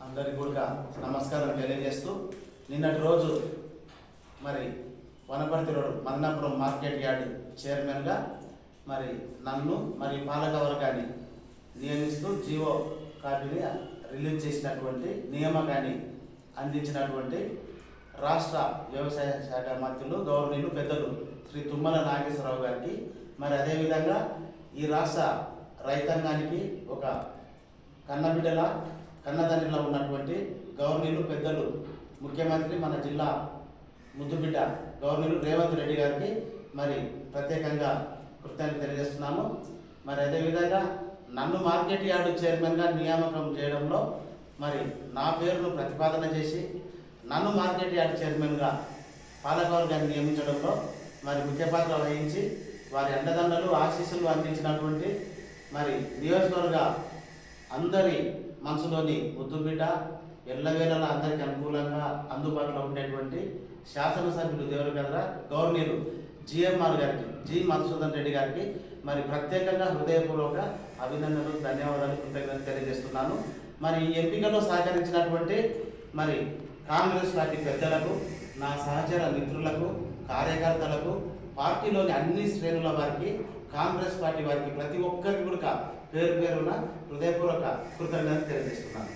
అందరికీ కూడా నమస్కారం తెలియజేస్తూ నిన్నటి రోజు మరి Wanaparthy road Madanapuram market yard చైర్మన్గా మరి నన్ను మరి పాలకవర్గాన్ని నియమిస్తూ జీవో కాపీని రిలీజ్ చేసినటువంటి నియామకాన్ని అందించినటువంటి రాష్ట్ర వ్యవసాయ శాఖ మంత్రులు గౌరవనీయులు పెద్దలు శ్రీ తుమ్మల నాగేశ్వరరావు గారికి మరి అదేవిధంగా ఈ రాష్ట్ర రైతాంగానికి ఒక కన్నబిడ్డల కన్నతండ్రిలో ఉన్నటువంటి గవర్నీలు పెద్దలు ముఖ్యమంత్రి మన జిల్లా ముద్దుబిడ్డ గవర్నీలు రేవంత్ రెడ్డి గారికి మరి ప్రత్యేకంగా కృతజ్ఞతలు తెలియజేస్తున్నాము. మరి అదేవిధంగా నన్ను మార్కెట్ యార్డు చైర్మన్గా నియామకం చేయడంలో మరి నా పేరును ప్రతిపాదన చేసి నన్ను మార్కెట్ యార్డు చైర్మన్గా పాలకవర్గాన్ని నియమించడంలో మరి ముఖ్య పాత్ర వహించి వారి అండదండలు ఆశీస్సులు అందించినటువంటి మరి నియోజకవర్గ అందరి మనసులోని ముద్దుబిడ్డ ఎల్లవేళలా అందరికీ అనుకూలంగా అందుబాటులో ఉండేటువంటి శాసనసభ్యులు దేవరగద్ర గవర్నీలు జిఎంఆర్ గారికి జి మధుసూదన్ రెడ్డి గారికి మరి ప్రత్యేకంగా హృదయపూర్వక అభినందనలు ధన్యవాదాలు కృతజ్ఞతలు తెలియజేస్తున్నాను. మరి ఈ ఎంపికలో సహకరించినటువంటి మరి కాంగ్రెస్ పార్టీ పెద్దలకు, నా సహచర మిత్రులకు, కార్యకర్తలకు, పార్టీలోని అన్ని శ్రేణుల వారికి, కాంగ్రెస్ పార్టీ వారికి ప్రతి ఒక్కరికి కూడా పేరు పేరున హృదయపూర్వక కృతజ్ఞతలు తెలియజేస్తున్నాను.